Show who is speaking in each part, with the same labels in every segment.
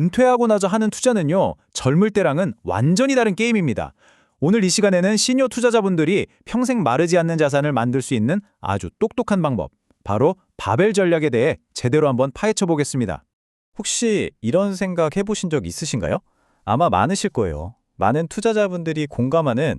Speaker 1: 은퇴하고 나서 하는 투자는요, 젊을 때랑은 완전히 다른 게임입니다. 오늘 이 시간에는 시니어 투자자분들이 평생 마르지 않는 자산을 만들 수 있는 아주 똑똑한 방법, 바로 바벨 전략에 대해 제대로 한번 파헤쳐 보겠습니다. 혹시 이런 생각 해보신 적 있으신가요? 아마 많으실 거예요. 많은 투자자분들이 공감하는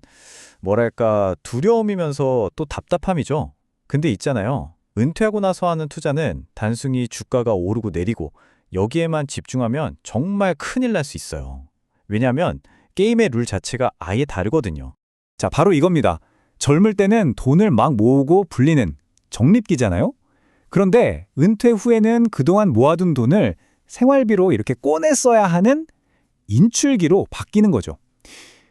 Speaker 1: 두려움이면서 또 답답함이죠. 근데 있잖아요. 은퇴하고 나서 하는 투자는 단순히 주가가 오르고 내리고 여기에만 집중하면 정말 큰일 날 수 있어요. 왜냐하면 게임의 룰 자체가 아예 다르거든요. 자, 바로 이겁니다. 젊을 때는 돈을 막 모으고 불리는 적립기잖아요. 그런데 은퇴 후에는 그동안 모아둔 돈을 생활비로 이렇게 꺼내 써야 하는 인출기로 바뀌는 거죠.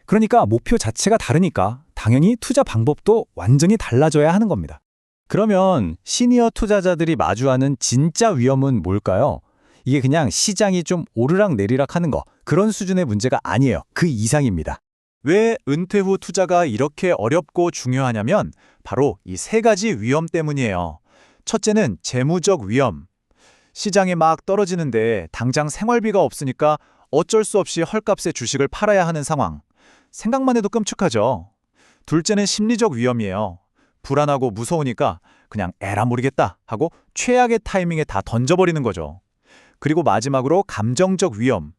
Speaker 1: 그러니까 목표 자체가 다르니까 당연히 투자 방법도 완전히 달라져야 하는 겁니다. 그러면 시니어 투자자들이 마주하는 진짜 위험은 뭘까요? 이게 그냥 시장이 좀 오르락내리락 하는 거, 그런 수준의 문제가 아니에요. 그 이상입니다. 왜 은퇴 후 투자가 이렇게 어렵고 중요하냐면 바로 이 세 가지 위험 때문이에요. 첫째는 재무적 위험. 시장이 막 떨어지는데 당장 생활비가 없으니까 어쩔 수 없이 헐값에 주식을 팔아야 하는 상황. 생각만 해도 끔찍하죠. 둘째는 심리적 위험이에요. 불안하고 무서우니까 그냥 에라 모르겠다 하고 최악의 타이밍에 다 던져버리는 거죠. 그리고 마지막으로 감정적 위험.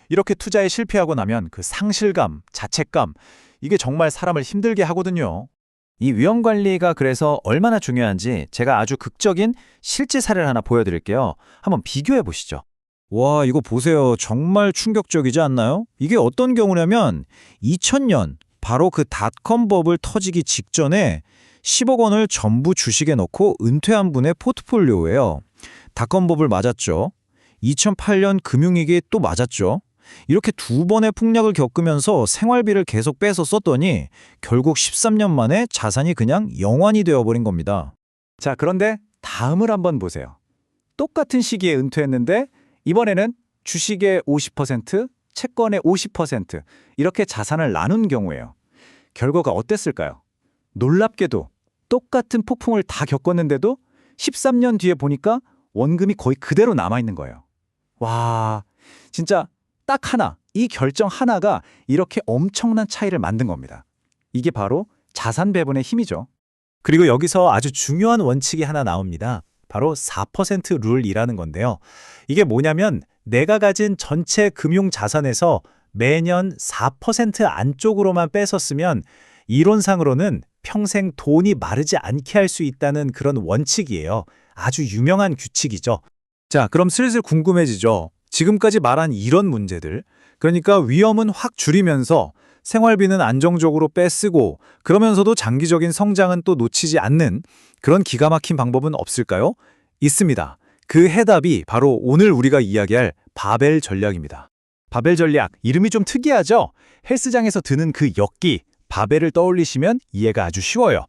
Speaker 1: 이렇게 투자에 실패하고 나면 그 상실감, 자책감, 이게 정말 사람을 힘들게 하거든요. 이 위험 관리가 그래서 얼마나 중요한지 제가 아주 극적인 실제 사례를 하나 보여드릴게요. 한번 비교해 보시죠. 와, 이거 보세요. 정말 충격적이지 않나요? 이게 어떤 경우냐면 2000년 바로 그 닷컴 버블 터지기 직전에 10억 원을 전부 주식에 넣고 은퇴한 분의 포트폴리오예요. 닷컴 버블 맞았죠. 2008년 금융위기 또 맞았죠. 이렇게 두 번의 폭락을 겪으면서 생활비를 계속 빼서 썼더니 결국 13년 만에 자산이 그냥 영환이 되어버린 겁니다. 자, 그런데 다음을 한번 보세요. 똑같은 시기에 은퇴했는데 이번에는 주식의 50%, 채권의 50% 이렇게 자산을 나눈 경우예요. 결과가 어땠을까요? 놀랍게도 똑같은 폭풍을 다 겪었는데도 13년 뒤에 보니까 원금이 거의 그대로 남아있는 거예요. 와, 진짜 딱 하나, 이 결정 하나가 이렇게 엄청난 차이를 만든 겁니다. 이게 바로 자산 배분의 힘이죠. 그리고 여기서 아주 중요한 원칙이 하나 나옵니다. 바로 4% 룰이라는 건데요. 이게 뭐냐면 내가 가진 전체 금융 자산에서 매년 4% 안쪽으로만 뺏었으면 이론상으로는 평생 돈이 마르지 않게 할 수 있다는 그런 원칙이에요. 아주 유명한 규칙이죠. 자, 그럼 슬슬 궁금해지죠. 지금까지 말한 이런 문제들, 그러니까 위험은 확 줄이면서 생활비는 안정적으로 빼쓰고 그러면서도 장기적인 성장은 또 놓치지 않는 그런 기가 막힌 방법은 없을까요? 있습니다. 그 해답이 바로 오늘 우리가 이야기할 바벨 전략입니다. 바벨 전략, 이름이 좀 특이하죠? 헬스장에서 드는 그 역기, 바벨을 떠올리시면 이해가 아주 쉬워요.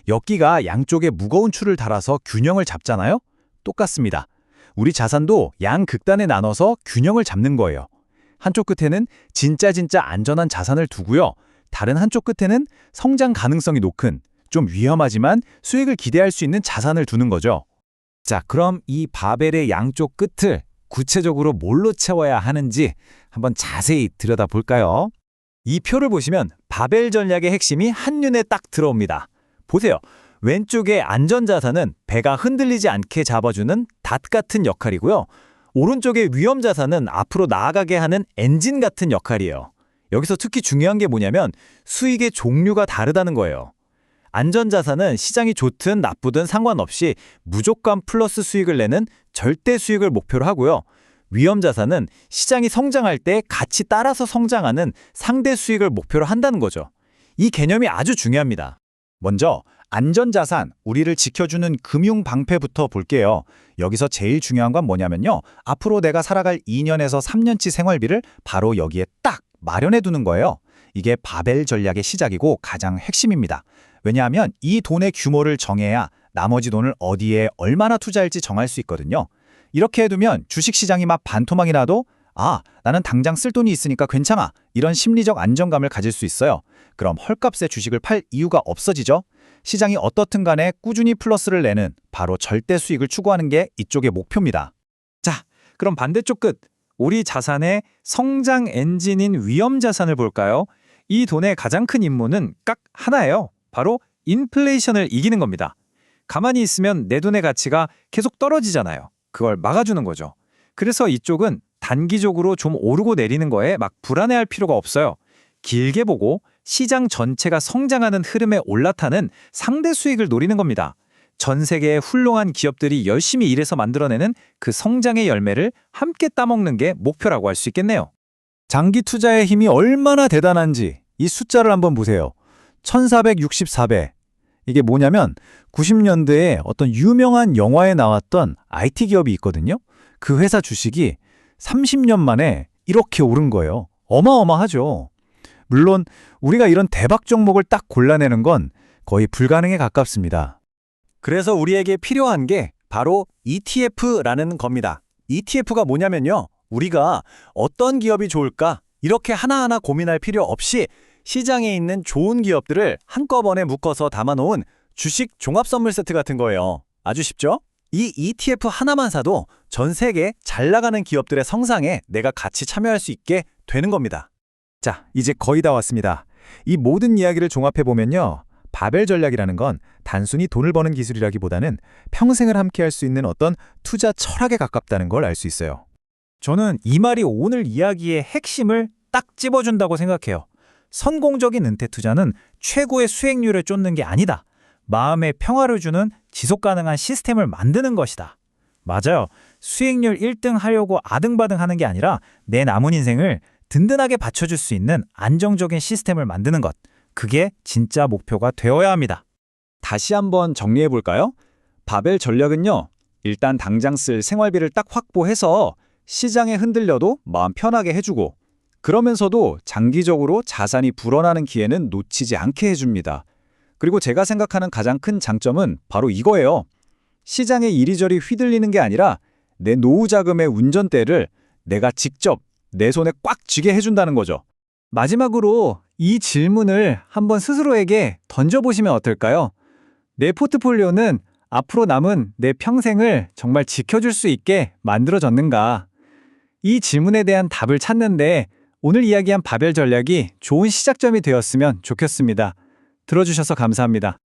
Speaker 1: 역기가 양쪽에 무거운 줄을 달아서 균형을 잡잖아요? 똑같습니다. 우리 자산도 양극단에 나눠서 균형을 잡는 거예요. 한쪽 끝에는 진짜 안전한 자산을 두고요. 다른 한쪽 끝에는 성장 가능성이 높은, 좀 위험하지만 수익을 기대할 수 있는 자산을 두는 거죠. 자, 그럼 이 바벨의 양쪽 끝을 구체적으로 뭘로 채워야 하는지 한번 자세히 들여다볼까요? 이 표를 보시면 바벨 전략의 핵심이 한눈에 딱 들어옵니다. 보세요. 왼쪽의 안전자산은 배가 흔들리지 않게 잡아주는 닷 같은 역할이고요. 오른쪽의 위험자산은 앞으로 나아가게 하는 엔진 같은 역할이에요. 여기서 특히 중요한 게 뭐냐면 수익의 종류가 다르다는 거예요. 안전자산은 시장이 좋든 나쁘든 상관없이 무조건 플러스 수익을 내는 절대 수익을 목표로 하고요. 위험자산은 시장이 성장할 때 같이 따라서 성장하는 상대 수익을 목표로 한다는 거죠. 이 개념이 아주 중요합니다. 먼저 안전자산, 우리를 지켜주는 금융 방패부터 볼게요. 여기서 제일 중요한 건 뭐냐면요. 앞으로 내가 살아갈 2년에서 3년치 생활비를 바로 여기에 딱 마련해 두는 거예요. 이게 바벨 전략의 시작이고 가장 핵심입니다. 왜냐하면 이 돈의 규모를 정해야 나머지 돈을 어디에 얼마나 투자할지 정할 수 있거든요. 이렇게 해두면 주식시장이 막 반토막이 나도 나는 당장 쓸 돈이 있으니까 괜찮아. 이런 심리적 안정감을 가질 수 있어요. 그럼 헐값에 주식을 팔 이유가 없어지죠. 시장이 어떻든 간에 꾸준히 플러스를 내는 바로 절대 수익을 추구하는 게 이쪽의 목표입니다. 자, 그럼 반대쪽 끝.
Speaker 2: 우리 자산의 성장 엔진인 위험 자산을 볼까요? 이 돈의 가장 큰 임무는 딱 하나예요. 바로 인플레이션을 이기는 겁니다. 가만히 있으면 내 돈의 가치가 계속 떨어지잖아요. 그걸 막아주는 거죠. 그래서 이쪽은 단기적으로 좀 오르고 내리는 거에 막 불안해할 필요가 없어요. 길게 보고 시장 전체가 성장하는 흐름에 올라타는 상대 수익을 노리는 겁니다. 전 세계의 훌륭한 기업들이 열심히 일해서 만들어내는 그 성장의 열매를 함께 따먹는 게 목표라고 할 수 있겠네요.
Speaker 1: 장기 투자의 힘이 얼마나 대단한지 이 숫자를 한번 보세요. 1464배. 이게 뭐냐면 90년대에 어떤 유명한 영화에 나왔던 IT 기업이 있거든요. 그 회사 주식이 30년 만에 이렇게 오른 거예요. 어마어마하죠. 물론 우리가 이런 대박 종목을 딱 골라내는 건 거의 불가능에 가깝습니다. 그래서 우리에게 필요한 게 바로 ETF라는 겁니다. ETF가 뭐냐면요. 우리가 어떤 기업이 좋을까 이렇게 하나하나 고민할 필요 없이 시장에 있는 좋은 기업들을 한꺼번에 묶어서 담아놓은 주식 종합 선물 세트 같은 거예요. 아주 쉽죠? 이 ETF 하나만 사도 전 세계 잘 나가는 기업들의 성장에 내가 같이 참여할 수 있게 되는 겁니다. 자, 이제 거의 다 왔습니다. 이 모든 이야기를 종합해보면요. 바벨 전략이라는 건 단순히 돈을 버는 기술이라기보다는 평생을 함께 할 수 있는 어떤 투자 철학에 가깝다는 걸 알 수 있어요.
Speaker 2: 저는 이 말이 오늘 이야기의 핵심을 딱 찝어준다고 생각해요. 성공적인 은퇴 투자는 최고의 수익률을 쫓는 게 아니다. 마음의 평화를 주는 지속가능한 시스템을 만드는 것이다. 맞아요. 수익률 1등 하려고 아등바등 하는 게 아니라 내 남은 인생을 든든하게 받쳐줄 수 있는 안정적인 시스템을 만드는 것. 그게 진짜 목표가 되어야 합니다.
Speaker 1: 다시 한번 정리해 볼까요? 바벨 전략은요. 일단 당장 쓸 생활비를 딱 확보해서 시장에 흔들려도 마음 편하게 해주고 그러면서도 장기적으로 자산이 불어나는 기회는 놓치지 않게 해줍니다. 그리고 제가 생각하는 가장 큰 장점은 바로 이거예요. 시장에 이리저리 휘둘리는 게 아니라 내 노후 자금의 운전대를 내가 직접 내 손에 꽉 쥐게 해준다는 거죠. 마지막으로 이 질문을 한번 스스로에게 던져보시면 어떨까요? 내 포트폴리오는 앞으로 남은 내 평생을 정말 지켜줄 수 있게 만들어졌는가? 이 질문에 대한 답을 찾는데 오늘 이야기한 바벨 전략이 좋은 시작점이 되었으면 좋겠습니다. 들어주셔서 감사합니다.